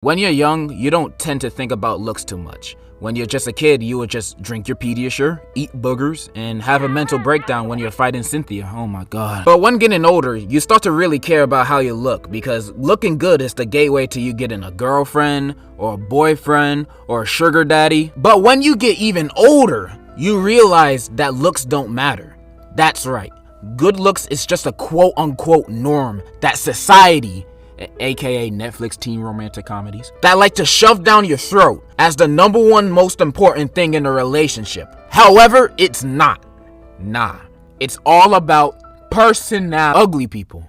When you're young, you don't tend to think about looks too much. When you're just a kid, you would just drink your Pediasure, eat boogers, and have a mental breakdown when you're fighting Cynthia. Oh my god. But when getting older, you start to really care about how you look, because looking good is the gateway to you getting a girlfriend, or a boyfriend, or a sugar daddy. But when you get even older, you realize that looks don't matter. That's right. Good looks is just a quote-unquote norm that society, aka Netflix teen romantic comedies, that like to shove down your throat as the number one most important thing in a relationship. However, it's not. Nah. It's all about personality. Ugly people.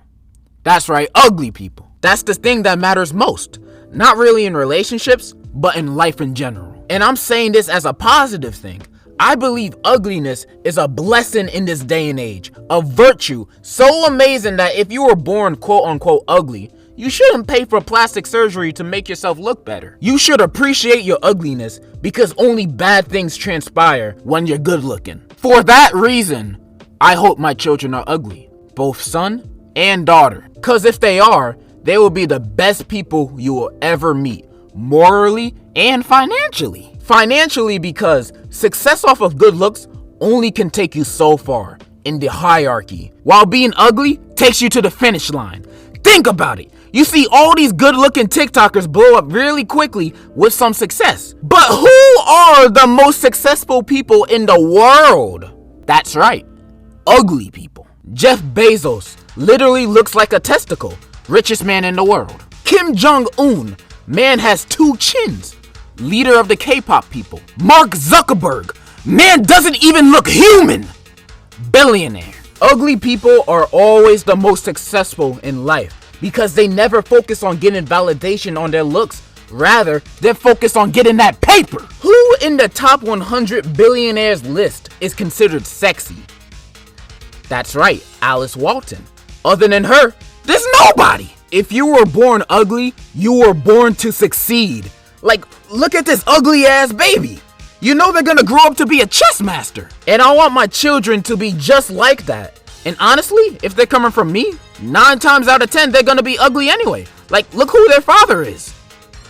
That's right, ugly people. That's the thing that matters most. Not really in relationships, but in life in general. And I'm saying this as a positive thing. I believe ugliness is a blessing in this day and age, a virtue so amazing that if you were born quote-unquote ugly, you shouldn't pay for plastic surgery to make yourself look better. You should appreciate your ugliness because only bad things transpire when you're good looking. For that reason, I hope my children are ugly, both son and daughter. Cause if they are, they will be the best people you will ever meet, morally and financially. Financially because success off of good looks only can take you so far in the hierarchy, while being ugly takes you to the finish line. Think about it. You see all these good-looking TikTokers blow up really quickly with some success. But who are the most successful people in the world? That's right, ugly people. Jeff Bezos literally looks like a testicle, richest man in the world. Kim Jong-un, man has 2 chins, leader of the K-pop people. Mark Zuckerberg, man doesn't even look human, billionaire. Ugly people are always the most successful in life, because they never focus on getting validation on their looks. Rather, they're focused on getting that paper. Who in the top 100 billionaires list is considered sexy? That's right, Alice Walton. Other than her, there's nobody. If you were born ugly, you were born to succeed. Like, look at this ugly ass baby. You know they're gonna grow up to be a chess master. And I want my children to be just like that. And honestly, if they're coming from me, 9 times out of 10, they're gonna be ugly anyway. Like, look who their father is.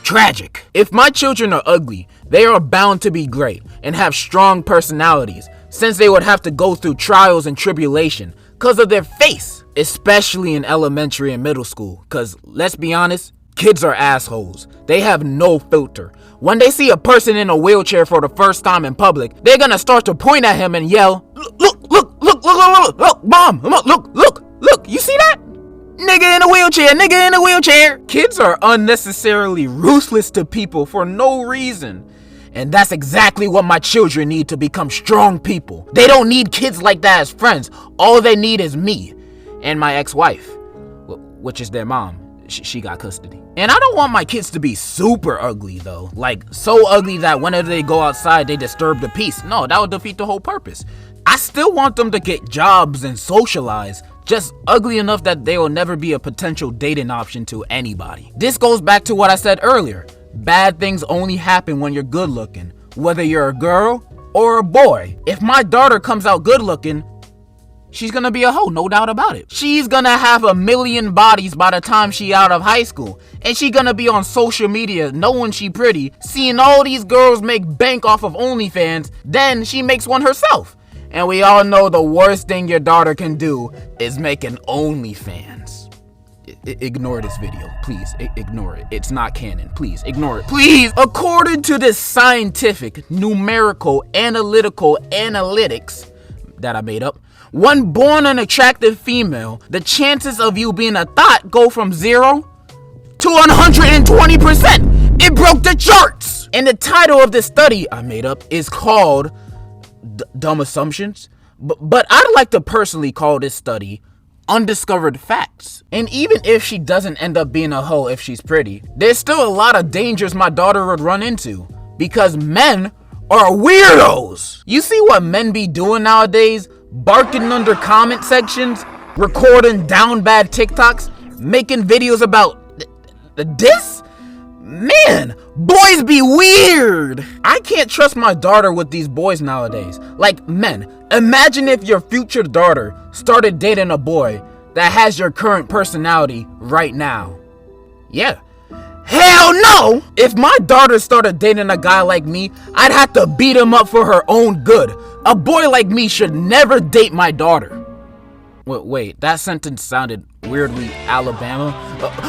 Tragic. If my children are ugly, they are bound to be great and have strong personalities, since they would have to go through trials and tribulation because of their face, especially in elementary and middle school. Because let's be honest, kids are assholes. They have no filter. When they see a person in a wheelchair for the first time in public, they're gonna start to point at him and yell, look, mom, look, you see that? Nigga in a wheelchair. Kids are unnecessarily ruthless to people for no reason. And that's exactly what my children need to become strong people. They don't need kids like that as friends. All they need is me and my ex-wife, which is their mom. She got custody. And I don't want my kids to be super ugly though. Like so ugly that whenever they go outside, they disturb the peace. No, that would defeat the whole purpose. I still want them to get jobs and socialize, just ugly enough that they will never be a potential dating option to anybody. This goes back to what I said earlier. Bad things only happen when you're good looking, whether you're a girl or a boy. If my daughter comes out good looking, she's gonna be a hoe, no doubt about it. She's gonna have 1,000,000 bodies by the time she out of high school. And she gonna be on social media knowing she pretty, seeing all these girls make bank off of OnlyFans, then she makes one herself. And we all know the worst thing your daughter can do is make an OnlyFans. Ignore this video, please. Ignore it. It's not canon. Please, ignore it. Please! According to this scientific, numerical, analytics that I made up, when born an attractive female, the chances of you being a thought go from 0 to 120%. It broke the charts! And the title of this study I made up is called Dumb Assumptions. But I'd like to personally call this study Undiscovered Facts. And even if she doesn't end up being a hoe if she's pretty, there's still a lot of dangers my daughter would run into. Because men are weirdos! You see what men be doing nowadays? Barking under comment sections, recording down bad TikToks, making videos about this? Man, boys be weird. I can't trust my daughter with these boys nowadays. Like, men, imagine if your future daughter started dating a boy that has your current personality right now. Yeah, Hell no! If my daughter started dating a guy like me, I'd have to beat him up for her own good. A boy like me should never date my daughter. Wait, that sentence sounded weirdly Alabama.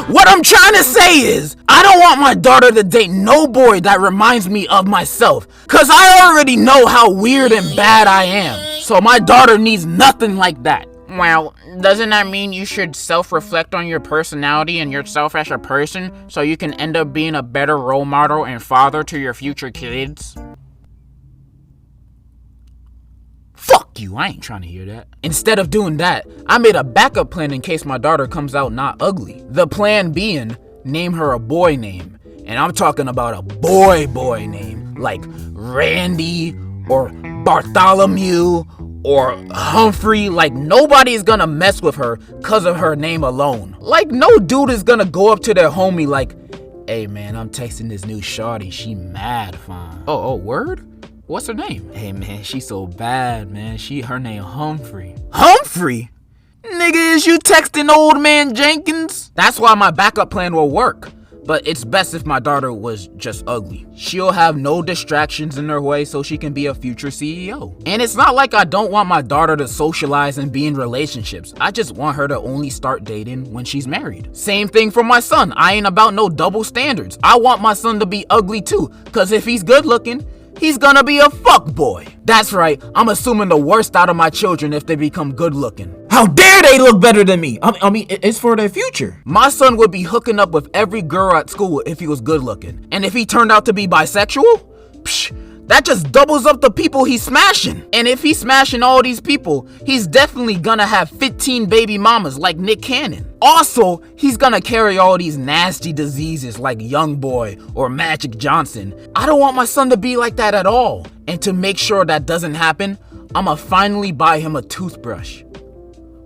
What I'm trying to say is, I don't want my daughter to date no boy that reminds me of myself, cause I already know how weird and bad I am. So my daughter needs nothing like that. Well, doesn't that mean you should self-reflect on your personality and yourself as a person so you can end up being a better role model and father to your future kids? Fuck you, I ain't trying to hear that. Instead of doing that, I made a backup plan in case my daughter comes out not ugly. The plan being, name her a boy name. And I'm talking about a boy name, like Randy or Bartholomew or Humphrey. Like, nobody is gonna mess with her cause of her name alone. Like, no dude is gonna go up to their homie like, hey man, I'm texting this new shawty, she mad fine. Oh, word? What's her name? Hey man, she so bad, man. Her name Humphrey. Humphrey? Nigga, is you texting old man Jenkins? That's why my backup plan will work. But it's best if my daughter was just ugly. She'll have no distractions in her way so she can be a future CEO. And it's not like I don't want my daughter to socialize and be in relationships. I just want her to only start dating when she's married. Same thing for my son. I ain't about no double standards. I want my son to be ugly too, cause if he's good looking, he's gonna be a fuckboy. That's right, I'm assuming the worst out of my children if they become good looking. How dare they look better than me? I mean, it's for their future. My son would be hooking up with every girl at school if he was good looking. And if he turned out to be bisexual, that just doubles up the people he's smashing. And if he's smashing all these people, he's definitely gonna have 15 baby mamas like Nick Cannon. Also, he's gonna carry all these nasty diseases like Young Boy or Magic Johnson. I don't want my son to be like that at all. And to make sure that doesn't happen, I'ma finally buy him a toothbrush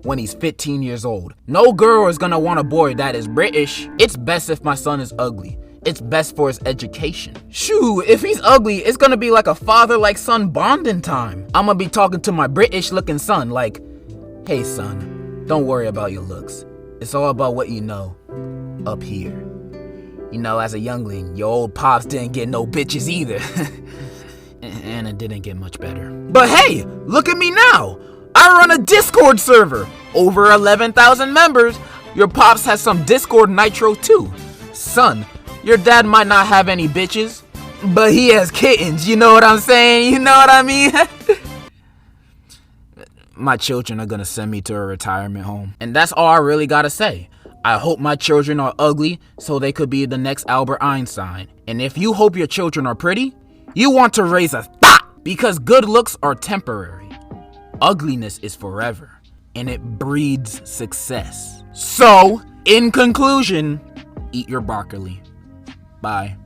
when he's 15 years old. No girl is gonna want a boy that is British. It's best if my son is ugly. It's best for his education. Shoo, if he's ugly, it's gonna be like a father like son bonding time. I'm gonna be talking to my British looking son like, hey son, don't worry about your looks. It's all about what you know up here. You know, as a youngling, your old pops didn't get no bitches either. And it didn't get much better. But hey, look at me now. I run a Discord server. Over 11,000 members. Your pops has some Discord nitro too. Son, your dad might not have any bitches, but he has kittens. You know what I'm saying? You know what I mean? My children are gonna send me to a retirement home. And that's all I really gotta say. I hope my children are ugly so they could be the next Albert Einstein. And if you hope your children are pretty, you want to raise a thought, because good looks are temporary. Ugliness is forever, and it breeds success. So, in conclusion, eat your broccoli. Bye.